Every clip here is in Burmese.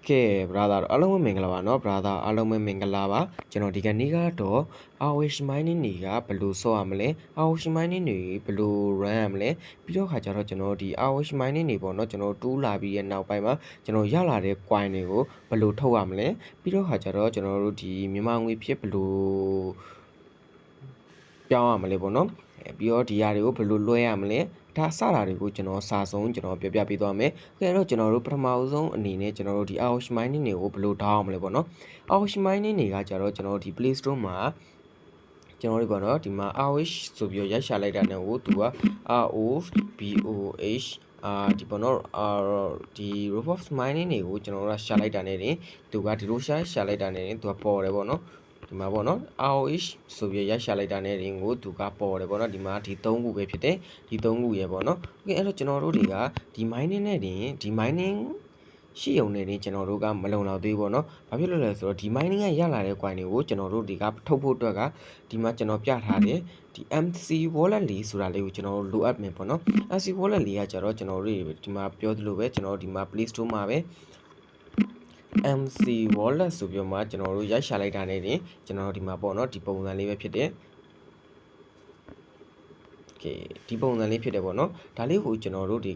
Okay brother အားလုံးပဲမင်္ဂလာပါเนาะ brother အားလုံးပဲမင်္ဂလာပါကျွန်တော်ဒီကနေ့ကတော့ Awish mining တွေကဘယ်လိုဆော့ရမလဲ Awish mining တွေဘယ်လို run ရမလဲပြီးတော့ခါကျတော့ကျွန်တော်ဒီ Awish mining တွေပေါ့เนาะကျွန်တော်တူးလာပြီးရဲ့နောက်ပိုင်းမှာကျွန်တော်ရလာတဲ့ coin တွေကိုဘယ်လိုထုတ်ရမလဲပြီးတော့ခါကျတော့ကျွန်တော်တို့ဒီမြန်မာငွေဖြစ်ဘယ်လိုပြောင်းရမလဲပေါ့เนาะပြီးတော့ဒီຢာတွေကိုဘယ်လိုလွှဲရမလဲဒါစတာတွေကိုကျွန်တော်စာဆုံးကျွန်တော်ပြောပြပေးသွားမယ်။အဲတော့ကျွန်တော်တို့ပထမဆုံးအနေနဲ့ကျွန်တော်တို့ဒီ Awish mining တွေကိုဘယ်လိုထောင်းအောင်မလဲပေါ့နော်။ Awish mining တွေကကြတော့ကျွန်တော်တို့ဒီ Play Store မှာကျွန်တော်တို့ကတော့ဒီမှာ Awish ဆိုပြီးရိုက်ရှာလိုက်တာနဲ့ကိုသူက ROBOH ဒီပေါ့နော်ဒီ Robot mining တွေကိုကျွန်တော်တို့ရှာလိုက်တာနဲ့တင်သူကဒီလိုရှာလိုက်တာနဲ့တင်သူကပေါ်တယ်ပေါ့နော်ဒီမှာပေါ့နော် ROH ဆိုပြီးရိုက်ရှာလိုက်တာနဲ့တင်ကိုသူကပေါ်တယ်ပေါ့နော်ဒီမှာဒီ3ခုပဲဖြစ်တယ်ဒီ3ခုရေပေါ့နော်โอเคအဲ့တော့ကျွန်တော်တို့တွေကဒီ mining နဲ့တင်ဒီ mining ရှိုံနဲ့တင်ကျွန်တော်တို့ကမလုံလောက်သေးဘူးပေါ့နော်ဘာဖြစ်လို့လဲဆိုတော့ဒီ mining ကရလာတဲ့ coin တွေကိုကျွန်တော်တို့တွေကထုတ်ဖို့အတွက်ကဒီမှာကျွန်တော်ပြထားတယ်ဒီ MC wallet လေးဆိုတာလေးကိုကျွန်တော်တို့လိုအပ်မယ်ပေါ့နော် MC wallet လေးကကျတော့ကျွန်တော်တို့ဒီမှာပြောသလိုပဲကျွန်တော်တို့ဒီမှာ Play Store မှာပဲMC wallet ဆိုပြီးမှကျွန်တော်တို့ရိုက်ရှာလိုက်တာနဲ့တင်ကျွန်တော်တို့ဒီမှာပေါ့နော်ဒီပုံစံလေးပဲဖြစ်တယ်ဒီပုံစံလေးဖြစ်တယ်ပေါ့နော်ဒါလေးကိုကျွန်တော်တို့တွေက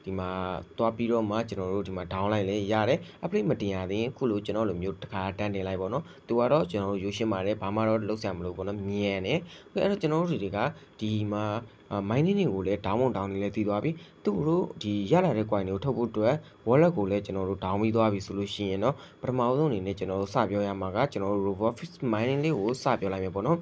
ဒီမှာတွားပြီးတော့မှကျွန်တော်တို့ဒီမှာ down လိုက်လဲရတယ် update မတင်ရသေးရင်ခုလိုကျွန်တော်လိုမျိုးတစ်ခါတန်းတင်လိုက်ပေါ့နော်သူကတော့ကျွန်တော်တို့ရိုးရှင်းပါတယ်ဘာမှတော့လုံးဆရာမလို့ပေါ့နော်မြင်ရတယ်အဲ့တော့ကျွန်တော်တို့တွေကဒီမှာmining တွေကိုလည်း down နေလဲတည်သွားပြီသူတို့ဒီရလာတဲ့ coin တွေကိုထုတ်ဖို့အတွက် wallet ကိုလည်းကျွန်တော်တို့ down ပြီးသွားပြီဆိုလို့ရှိရင်เนาะပထမဆုံးအနေနဲ့ကျွန်တော်တို့စပြောရမှာကကျွန်တော်တို့ robot mining လေးကိုစပြောလိုက်မယ်ပေါ့နော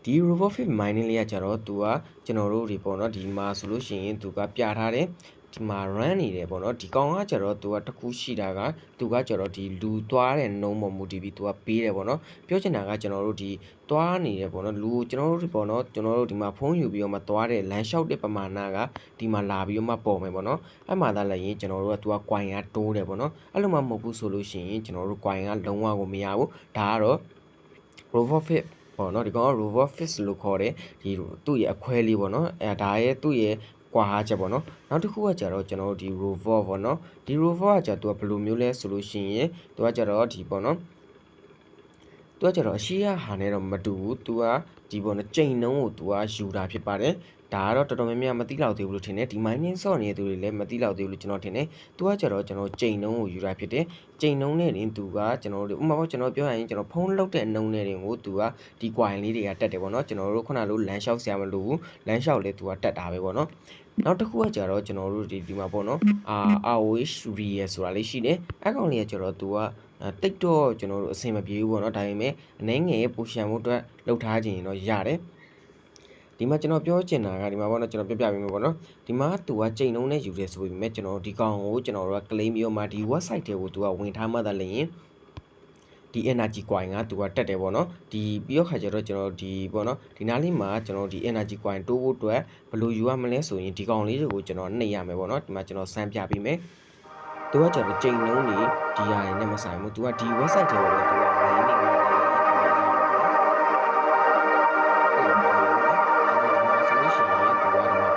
်ဒီ robot mining လေးကကြတော့သူကကျွန်တော်တို့ဒီပေါ့နော်ဒီမှာဆိုလို့ရှိရင်သူကပြထားတယ်ဒီမှာ run နေတယ်ပေါ့နော်ဒီကောင်ကကြတော့သူကတခုရှိတာကသူကကြတော့ဒီလူသွားတဲ့နှုံးပေါ်မူတည်ပြီးသူကပေးတယ်ပေါ့နော်ပြောချင်တာကကျွန်တော်တို့ဒီသွားနေတယ်ပေါ့နော်လူကိုကျွန်တော်တို့ဒီပေါ့နော်ကျွန်တော်တို့ဒီမှာဖုန်းယူပြီးတော့မှသွားတဲ့လမ်းလျှောက်တဲ့ပမာဏကဒီမှာလာပြီးတော့မှပေါ်မယ်ပေါ့နော်အဲ့မှာသာလည်းရင်ကျွန်တော်တို့ကသူက coin ကတိုးတယ်ပေါ့နော်အဲ့လိုမှမဟုတ်ဘူးဆိုလို့ရှိရင်ကျွန်တော်တို့ coin ကလုံးဝကိုမရဘူးဒါကတော့ robotပေါ့နော်ဒီကောင်က robot fish လို့ခေါ်တယ်ဒီသူ့ရဲ့အခွဲလေးပေါ့နော်အဲဒါရဲ့သူ့ရဲ့ကွာဟာချက်ပေါ့နော်နောက်တစ်ခုကကြတော့ကျွန်တော်တို့ဒီ robot ပေါ့နော်ဒီ robot ကကြတော့သူကဘယ်လိုမျိုးလဲဆိုလို့ရှိရင်သူကကြတော့ဒီပေါ့နော်သူကကြတော့အရှိရဟာနဲ့တော့မတူဘူးသူကဒီပေါ့နော်ချိန်နှုံးကိုသူကယူတာဖြစ်ပါတယ်ဒါကတော့တော်တော်များများမသိလောက်သေးဘူးလို့ထင်တယ်ဒီ mining ဆော့နေတဲ့သူတွေလည်းမသိလောက်သေးဘူးလို့ကျွန်တော်ထင်တယ်သူကကြတော့ကျွန်တော်ချိန်နှုံးကိုယူတာဖြစ်တယ်ချိန်နှုံးနဲ့တင်သူကကျွန်တော်တို့ဥပမာပေါ့ကျွန်တော်ပြောရရင်ကျွန်တော်ဖုန်းလောက်တဲ့နှုံးနဲ့တင်ကိုသူကဒီ coin လေးတွေကတက်တယ်ပေါ့နော်ကျွန်တော်တို့ခုနလိုလမ်းလျှောက်ဆရာမလို့ဘူးလမ်းလျှောက်လဲသူကတက်တာပဲပေါ့နော်နောက်တစ်ခုကကြတော့ကျွန်တော်တို့ဒီမှာပေါ့နော်ROH real ဆိုတာလေးရှိတယ်အကောင်လေးကကြတော့သူကတိတ်တော့ကျွန်တော်တို့အဆင်မပြေဘူးပေါ့နော်ဒါပေမဲ့အနေငယ်ပိုရှန်မှုအတွက်လှုပ်ထားခြင်းတော့ရတယ်ဒီမှာကျွန်တော်ပြောချင်တာကဒီမှာပေါ့နော်ကျွန်တော်ပြပြပေးမယ်ပေါ့နော်ဒီမှာသူကချိန်နှုံးနဲ့ယူတယ်ဆိုပေမဲ့ကျွန်တော်ဒီကောင်ကိုကျွန်တော်တို့က claim ပြီးတော့မှဒီ website တွေကိုသူကဝင်ထားမှသာလျှင်ဒီ energy coin ကသူကတက်တယ်ပေါ့နော်ဒီပြီးတော့ခါကျတော့ကျွန်တော်ဒီပေါ့နော်ဒီနားလေးမှာကျွန်တော်ဒီ energy coin တိုးဖို့အတွက်ဘယ်လိုယူရမလဲဆိုရင်ဒီကောင်လေးတွေကိုကျွန်တော်နှိပ်ရမယ်ပေါ့နော်ဒီမှာကျွန်တော်စမ်းပြပေးမယ်သူကကျွန်တော်ချိန်နှုံးနေဒီဟာနဲ့မဆိုင်ဘူးသူကဒီ website တွေကိုပဲသူကဝင်နေတယ်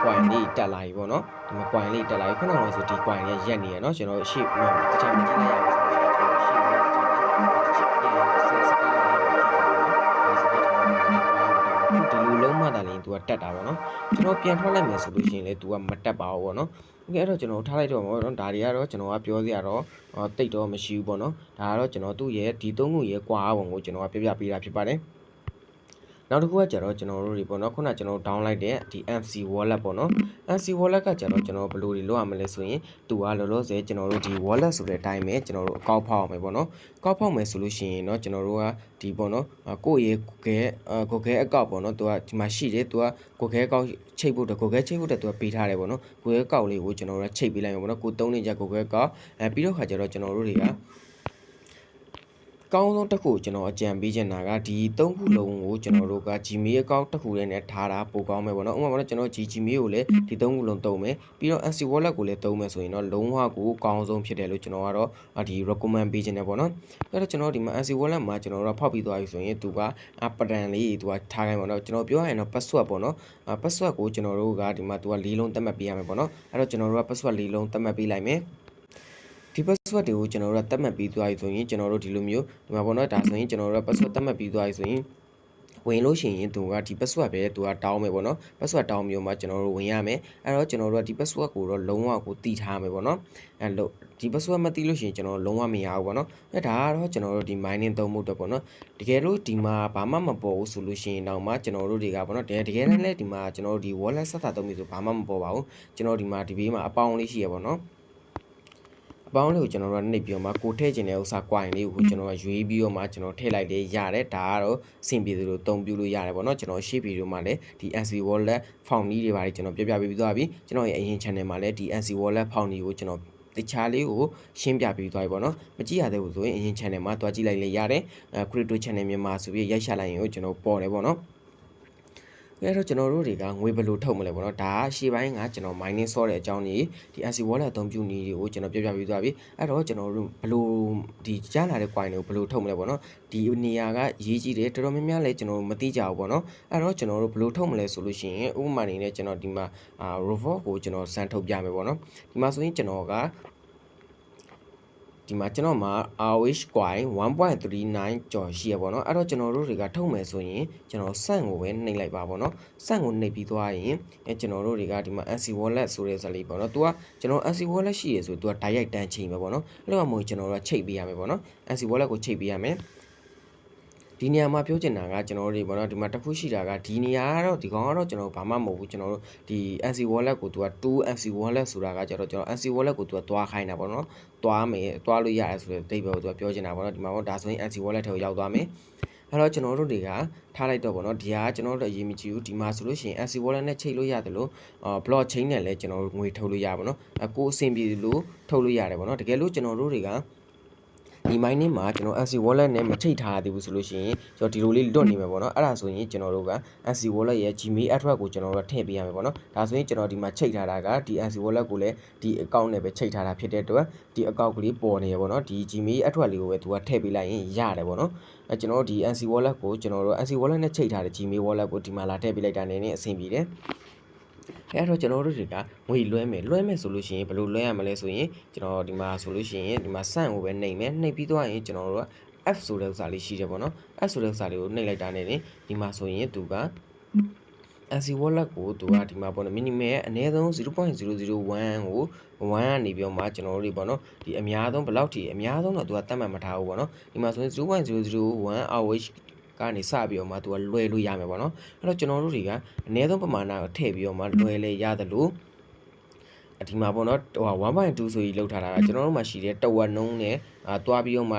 coin လေးတက်လာပြီပေါ့နော်ဒီမှာ coin လေးတက်လာပြီခုနကဆိုဒီ coin လေးရက်နေရเนาะကျွန်တော်ရှေ့မှာတခြားမကြည့်လိုက်ရဘူးဆိုတော့ကျွန်တော်ရှေ့မှာတခြားဆက်စကားလေးပဲကြည့်ကြပါတော့ဒါဆိုတော့ကျွန်တော်ဒီလိုလုံးမှသာလျှင်သူကတက်တာပေါ့နော်ကျွန်တော်ပြန်ထွက်လိုက်မယ်ဆိုလို့ရှိရင်လေသူကမတက်ပါဘူးပေါ့နော်အဲ့တော့ကျွန်တော်ထားလိုက်တော့ပေါ့နော်ဒါတွေကတော့ကျွန်တော်ကပြောစရာတော့တိတ်တော့မရှိဘူးပေါ့နော်ဒါကတော့ကျွန်တော်သူ့ရဲ့ဒီ၃ခုရဲ့ကွာပုံကိုကျွန်တော်ကပြပြပေးတာဖြစ်ပါတယ်နောက်တစ်ခုကကြတော့ကျွန်တော်တို့တွေပေါ့နော်ခုနကျွန်တော် down လိုက်တဲ့ဒီ MC wallet ပေါ့နော် MC wallet ကကြတော့ကျွန်တော်ဘယ်လိုတွေလုပ်ရမလဲဆိုရင်သူကလောလောဆယ်ကျွန်တော်တို့ဒီ wallet ဆိုတဲ့အတိုင်းပဲကျွန်တော်တို့အကောက်ဖောက်အောင်ပဲပေါ့နော်အကောက်ဖောက်မယ်ဆိုလို့ရှိရင်เนาะကျွန်တော်တို့ကဒီပေါ့နော်ကိုယ့်ရဲ့ကိုခဲအကောက်ပေါ့နော်သူကဒီမှာရှိတယ်သူကကိုခဲအကောက်ချိတ်ဖို့ကိုခဲချိတ်ဖို့သူကပေးထားတယ်ပေါ့နော်ကိုခဲအကောက်လေးကိုကျွန်တော်တို့ချိတ်ပေးလိုက်မယ်ပေါ့နော်ကိုသုံးနေကြကိုခဲအကောက်ပြီးတော့ခါကျတော့ကျွန်တော်တို့တွေကကောင်းဆုံးတစ်ခုကျွန်တော်အကြံပေးချင်တာကဒီ၃ခုလုံးကိုကျွန်တော်တို့က Gmail account တစ်ခုတည်းနဲ့ထားတာပိုကောင်းမယ်ပေါ့နော်ဥပမာပေါ့ကျွန်တော် Gmail ကိုလည်းဒီ၃ခုလုံးသုံးမယ်ပြီးတော့ MC wallet ကိုလည်းသုံးမယ်ဆိုရင်တော့လုံးဝကိုကောင်းဆုံးဖြစ်တယ်လို့ကျွန်တော်ကတော့ဒီ recommend ပေးချင်တယ်ပေါ့နော်အဲ့တော့ကျွန်တော်ဒီမှာ MC wallet မှာကျွန်တော်တို့ဖောက်ပြီးသွားပြီဆိုရင်သူကပဒံလေးသူကထားခိုင်းပေါ့နော်ကျွန်တော်ပြောရရင်တော့ password ပေါ့နော်password ကိုကျွန်တော်တို့ကဒီမှာသူက၄လုံးသတ်မှတ်ပေးရမယ်ပေါ့နော်အဲ့တော့ကျွန်တော်တို့က password ၄လုံးသတ်မှတ်ပေးလိုက်မယ်က ဒီ password တွေကိုကျွန်တော်တို့ကသတ်မှတ်ပြီးသွားပြီဆိုရင်ကျွန်တော်တို့ဒီလိုမျိုးဒီမှာပေါ့နော်ဒါဆိုရင်ကျွန်တော်တို့က password သတ်မှတ်ပြီးသွားပြီဆိုရင်ဝင်လို့ရှိရင်သူကဒီ password ပဲသူကတောင်းမယ်ပေါ့နော် password တောင်းပြီးတော့မှကျွန်တော်တို့ဝင်ရမယ်အဲ့တော့ကျွန်တော်တို့ကဒီ password ကိုတော့လုံးဝကိုတည်ထားမယ်ပေါ့နော်အဲ့လို့ဒီ password မသိလို့ရှိရင်ကျွန်တော်လုံးဝမရဘူးပေါ့နော်အဲ့ဒါကတော့ကျွန်တော်တို့ဒီ mining သုံးဖို့အတွက်ပေါ့နော်တကယ်လို့ဒီမှာဘာမှမပေါ်ဘူးဆိုလို့ရှိရင်တော့မှကျွန်တော်တို့တွေကပေါ့နော်တကယ်တမ်းလည်းဒီမှာကျွန်တော်တို့ဒီ wallet ဆက်တာသုံးပြီးဆိုဘာမှမပေါ်ပါဘူးကျွန်တော်ဒီမှာဒီဘေးမှာအပေါင်းလေးရှိရပေါ့နော်အပေါင်းလေးကိုကျွန်တော်တို့နှိပ်ပြီးတော့မှကိုထည့်ခြင်းတဲ့ဥစ္စာ coin လေးကိုကျွန်တော်ကရွေးပြီးတော့မှကျွန်တော်ထည့်လိုက်လေရတယ်ဒါကတော့စင်ပြည်သူတို့သုံးပြလို့ရတယ်ပေါ့နော်ကျွန်တော်ရှေ့ဗီဒီယိုမှာလည်းဒီ NC wallet found တွေပါတယ်ကျွန်တော်ပြပြီးသွားပြီကျွန်တော်ရဲ့အရင် channel မှာလည်းဒီ NC wallet found ကိုကျွန်တော်တခြားလေးကိုရှင်းပြပြီးသွားပြီပေါ့နော်မကြည့်ရသေးဘူးဆိုရင်အရင် channel မှာတွားကြည့်လိုက်လေရတယ်crypto channel မြန်မာဆိုပြီးရိုက်ရှာလိုက်ရင်ကိုကျွန်တော်ပေါ်တယ်ပေါ့နော်အဲ့တော့ကျွန်တော်တို့တွေကငွေဘယ်လိုထုတ်မလဲပေါ့နော်ဒါကရှေ့ပိုင်းကကျွန်တော် mining ဆော့တဲ့အကြောင်းကြီးဒီ NC wallet အသုံးပြုနည်းတွေကိုကျွန်တော်ပြပြီးသွားပြီအဲ့တော့ကျွန်တော်တို့ဘယ်လိုဒီကြားလာတဲ့ coin တွေကိုဘယ်လိုထုတ်မလဲပေါ့နော်ဒီနေရာကရေးကြည့်တယ်တော်တော်များများလည်းကျွန်တော်တို့မသိကြဘူးပေါ့နော်အဲ့တော့ကျွန်တော်တို့ဘယ်လိုထုတ်မလဲဆိုလို့ရှိရင်ဥပမာအနေနဲ့ကျွန်တော်ဒီမှာrobot ကိုကျွန်တော်စမ်းထုတ်ပြမယ်ပေါ့နော်ဒီမှာဆိုရင်ကျွန်တော်ကဒီမှာကျွန်တော်မှာ ROH coin 1.39 ကျော်ရှိရပါတော့အဲ့တော့ကျွန်တော်တို့တွေကထုတ်မယ်ဆိုရင်ကျွန်တော်စန့်ကိုပဲနှိပ်လိုက်ပါပေါ့နော်စန့်ကိုနှိပ်ပြီးသွားရင်ကျွန်တော်တို့တွေကဒီမှာ NC wallet ဆိုတဲ့ဇာတ်လေးပေါ့နော်သူကကျွန်တော် NC wallet ရှိရဆိုသူက direct တန်းချိန်ပဲပေါ့နော်အဲ့လိုမှမဟုတ်ကျွန်တော်တို့ကချိန်ပေးရမယ်ပေါ့နော် NC wallet ကိုချိန်ပေးရမယ်ဒီနေရာမှာပြောချင်တာကကျွန်တော်တို့တွေပေါ့နော်ဒီမှာတစ်ခုရှိတာကဒီနေရာကတော့ဒီကောင်ကတော့ကျွန်တော်ဘာမှမဟုတ်ဘူးကျွန်တော်တို့ဒီ NC wallet ကိုသူက2 NC wallet ဆိုတာကကျတော့ကျွန်တော် NC wallet ကိုသူကသွားခိုင်းတာပေါ့နော်သွားမယ်သွားလို့ရတယ်ဆိုတဲ့တိတ်ပဲကိုသူကပြောချင်တာပေါ့နော်ဒီမှာပေါ့ဒါဆိုရင် NC wallet ထဲကိုရောက်သွားမယ်အဲ့တော့ကျွန်တော်တို့တွေကထားလိုက်တော့ပေါ့နော်ဒီဟာကျွန်တော်တို့အရေးမကြီးဘူးဒီမှာဆိုလို့ရှိရင် NC wallet နဲ့ချိန်လို့ရတယ်လို့blockchain နဲ့လည်းကျွန်တော်တို့ငွေထုတ်လို့ရပါတော့ကိုအဆင်ပြေလို့ထုတ်လို့ရတယ်ပေါ့နော်တကယ်လို့ကျွန်တော်တို့တွေကဒီ mining မှာကျွန်တော် NC wallet နဲ့မချိတ်ထားသေးဘူးဆိုလို့ရှိရင်ကျွန်တော်ဒီလိုလေးလွတ်နေမှာပေါ့နော်အဲ့ဒါဆိုရင်ကျွန်တော်တို့က NC wallet ရဲ့ Gmail address ကိုကျွန်တော်တို့ထည့်ပေးရမယ်ပေါ့နော်ဒါဆိုရင်ကျွန်တော်ဒီမှာချိတ်ထားတာကဒီ NC wallet ကိုလည်းဒီ account နဲ့ပဲချိတ်ထားတာဖြစ်တဲ့အတွက်ဒီ account ကလေးပေါ်နေရပေါ့နော်ဒီ Gmail address လေးကိုပဲသူကထည့်ပေးလိုက်ရင်ရတယ်ပေါ့နော်အဲကျွန်တော်တို့ဒီ NC wallet ကိုကျွန်တော်တို့ NC wallet နဲ့ချိတ်ထားတဲ့ Gmail wallet ကိုဒီမှာလာထည့်ပေးလိုက်တာနဲ့အဆင်ပြေတယ်အဲ့တော့ကျွန်တော်တို့တွေကငွေလွှဲမယ်ဆိုလို့ရှိရင်ဘယ်လိုလွှဲရမလဲဆိုရင်ကျွန်တော်ဒီမှာဆိုလို့ရှိရင်ဒီမှာစန့်ကိုပဲနှိပ်မယ်နှိပ်ပြီးသွားရင်ကျွန်တော်တို့က F ဆိုတဲ့ဥစ္စာလေးရှိတယ်ပေါ့နော် F ဆိုတဲ့ဥစ္စာလေးကိုနှိပ်လိုက်တာနဲ့ဒီမှာဆိုရင်သူက NC wallet ကိုသူကဒီမှာပေါ့နော် minimum ရဲ့အနည်းဆုံး 0.001 ကို1ကနေပြီးတော့မှကျွန်တော်တို့တွေပေါ့နော်ဒီအများဆုံးဘယ်လောက်ထိအများဆုံးတော့သူကတတ်မှတ်မထားဘူးပေါ့နော်ဒီမှာဆိုရင် 0.001 hoursကနေစပြီးတော့မှသူကလွှဲလို့ရမယ်ပေါ့နော်အဲ့တော့ကျွန်တော်တို့တွေကအနည်းဆုံးပမာဏကိုထည့်ပြီးတော့မှလွှဲလဲရတယ်လို့ဒီမှာပေါ့နော်ဟို1.2ဆိုကြီးလောက်ထားတာကကျွန်တော်တို့မှာရှိတဲ့တဝက်နှုံးနဲ့တွားပြီးတော့မှ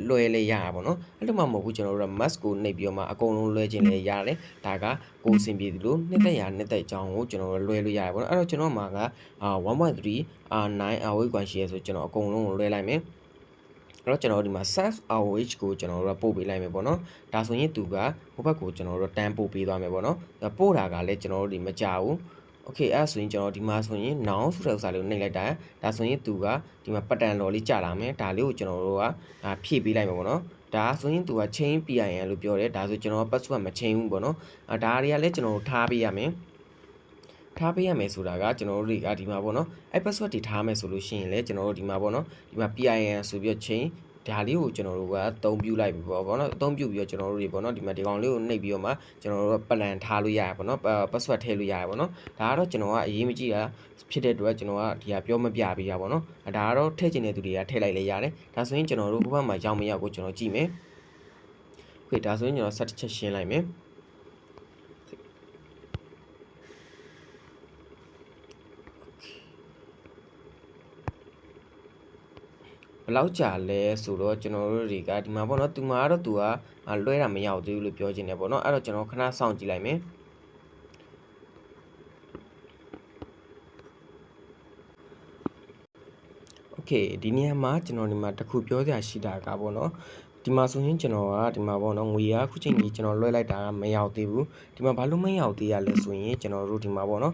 လွှဲလဲရတာပေါ့နော်အဲ့လိုမှမဟုတ်ဘူးကျွန်တော်တို့က mask ကိုနှိပ်ပြီးတော့မှအကုန်လုံးလွှဲခြင်းလဲရတယ်ဒါကကိုယ်အဆင်ပြေသလိုနှစ်သက်ရာနှစ်သက်အကြောင်းကိုကျွန်တော်တို့လွှဲလို့ရတယ်ပေါ့နော်အဲ့တော့ကျွန်တော်မှာက1.3 9 hour ကွန်ရှိရဆိုကျွန်တော်အကုန်လုံးကိုလွှဲလိုက်မယ်အဲ့တော့ကျွန်တော်ဒီမှာ self ROH ကိုကျွန်တော်တို့ပို့ပေးလိုက်မယ်ပေါ့နော်ဒါဆိုရင်သူကဟိုဘက်ကိုကျွန်တော်တို့တန်းပို့ပေးသွားမယ်ပေါ့နော်ပို့တာကလည်းကျွန်တော်တို့ဒီမကြဘူးโอเคအဲ့ဆိုရင်ကျွန်တော်ဒီမှာဆိုရင် now ဆိုတဲ့ဥစ္စာလေးကိုနှိပ်လိုက်တာဒါဆိုရင်သူကဒီမှာပတ်တန်လော်လေးကြာလာမယ်ဒါလေးကိုကျွန်တော်တို့ကဖြည့်ပေးလိုက်မယ်ပေါ့နော်ဒါဆိုရင်သူက chain PIN လို့ပြောတယ်ဒါဆိုကျွန်တော် password မ chain ဘူးပေါ့နော်ဒါတွေကလည်းကျွန်တော်တို့ထားပေးရမယ်ဆိုတာကကျွန်တော်တို့တွေကဒီမှာပေါ့နော်အဲ့ password တွေထားမယ်ဆိုလို့ရှိရင်လည်းကျွန်တော်တို့ဒီမှာပေါ့နော်ဒီမှာ PIN ဆိုပြီးတော့ chainဒါလေးကိုကျွန်တော်တို့ကအသုံးပြုလိုက်ပြီပေါ့နော်အသုံးပြုပြီးတော့ကျွန်တော်တို့တွေပေါ့နော်ဒီမှာဒီကောင်လေးကိုနှိပ်ပြီးတော့မှကျွန်တော်တို့ကပလန်ထားလို့ရရပေါ့နော် password ထည့်လို့ရရပေါ့နော်ဒါကတော့ကျွန်တော်ကအရေးမကြီးတာဖြစ်တဲ့အတွက်ကျွန်တော်ကဒီကပြောမပြပေးရပါတော့ဒါကတော့ထည့်ချင်တဲ့သူတွေကထည့်လိုက်လေရတယ်ဒါဆိုရင်ကျွန်တော်တို့ဘက်မှာရောက်မရောက်ကိုကျွန်တော်ကြည့်မယ်โอเคဒါဆိုရင်ကျွန်တော်ဆက်တစ်ချက်ရှင်းလိုက်မယ်ဘယ်လောက်ကြာလဲဆိုတော့ကျွန်တော်တို့တွေကဒီမှာပေါ့နော်သူမှာကတော့သူကလွှဲတာမရောက်သေးဘူးလို့ပြောချင်တယ်ပေါ့နော်အဲ့တော့ကျွန်တော်ခဏစောင့်ကြည့်လိုက်မယ်โอเคဒီနေရာမှာကျွန်တော်ဒီမှာတစ်ခုပြောစရာရှိတာကပေါ့နော်ဒီမှာဆိုရင်ကျွန်တော်ကဒီမှာပေါ့နော်ငွေကအခုချိန်ကြီးကျွန်တော်လွှဲလိုက်တာကမရောက်သေးဘူးဒီမှာဘာလို့မရောက်သေးရလဲဆိုရင်ကျွန်တော်တို့ဒီမှာပေါ့နော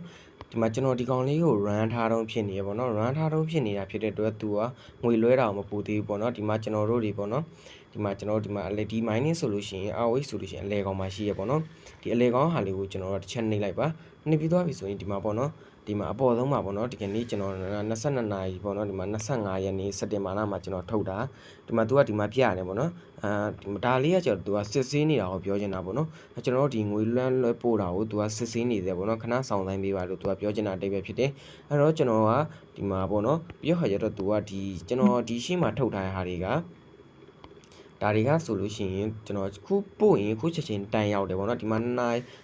်ဒီမှာကျွန်တော်ဒီကောင်လေးကို run ထားတော့ဖြစ်နေရပေါ့နော် run ထားတော့ဖြစ်နေတာဖြစ်တဲ့အတွက်သူကငွေလွှဲတာမပူသေးဘူးပေါ့နော်ဒီမှာကျွန်တော်တို့တွေပေါ့နော်ဒီမှာကျွန်တော်ဒီမှာဒီ mining ဆိုလို့ရှိရင် ROH ဆိုလို့ရှိရင်အလဲကောင်မှာရှိရပေါ့နော်ဒီအလဲကောင်ဟာလေးကိုကျွန်တော်တို့တစ်ချက်နှိပ်လိုက်ပါနှိပ်ပြီးသွားပြီဆိုရင်ဒီမှာပေါ့နော် ဒီမှာအပေါ်ဆုံးမှာပေါ့နော်ဒီကနေ့ကျွန်တော်22နာရီပေါ့နော်ဒီမှာ25ရက်နေ့စက်တင်ဘာလမှာကျွန်တော်ထုတ်တာဒီမှာ तू ကဒီမှာပြရတယ်ပေါ့နော်ဒီမှာဒါလေးကကျွန်တော် तू ကစစ်ဆေးနေတာကိုပြောချင်တာပေါ့နော်ကျွန်တော်တို့ဒီငွေလွှမ်းလွှဲပို့တာကို तू ကစစ်ဆေးနေတယ်ပေါ့နော်ခဏဆောင်တိုင်းပေးပါလို့ तू ကပြောချင်တာအတိတ်ပဲဖြစ်တယ်အဲ့တော့ကျွန်တော်ကဒီမှာပေါ့နော်ပြီးတော့ခါကျတော့ तू ကဒီကျွန်တော်ဒီရှင်းမှာထုတ်ထားတဲ့ဟာတွေကဒါတွေကဆိုလို့ရှိရင်ကျွန်တော်ခုပို့ရင်ခုချက်ချင်းတန်ရောက်တယ်ပေါ့နော်ဒီမှာ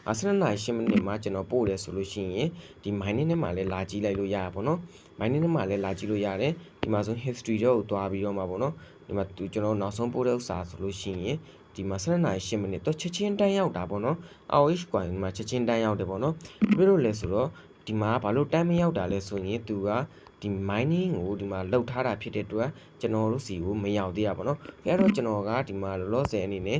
12နာရီ10မိနစ်မှာကျွန်တော်ပို့တယ်ဆိုလို့ရှိရင်ဒီ mining နဲ့မှာလည်းလာကြည့်လိုက်လို့ရတာပေါ့နော် mining နဲ့မှာလည်းလာကြည့်လို့ရတယ်ဒီမှာဆို history တော့ကိုသွားပြီးတော့မှာပေါ့နော်ဒီမှာကျွန်တော်နောက်ဆုံးပို့တဲ့ဥစ္စာဆိုလို့ရှိရင်ဒီမှာ12နာရီ10မိနစ်တော့ချက်ချင်းတန်းရောက်တာပေါ့နော် ROH coin မှာချက်ချင်းတန်းရောက်တယ်ပေါ့နော်ပြီးတော့လဲဆိုတော့ဒီမှာဘာလို့တန်းမရောက်တာလဲဆိုရင်သူကဒီ mining ကိုဒီမှာလောက်ထားတာဖြစ်တဲ့အတွက်ကျွန်တော်တို့စီကိုမရောက်သေးရပါတော့အဲ့တော့ကျွန်တော်ကဒီမှာလောဆယ်အနေနဲ့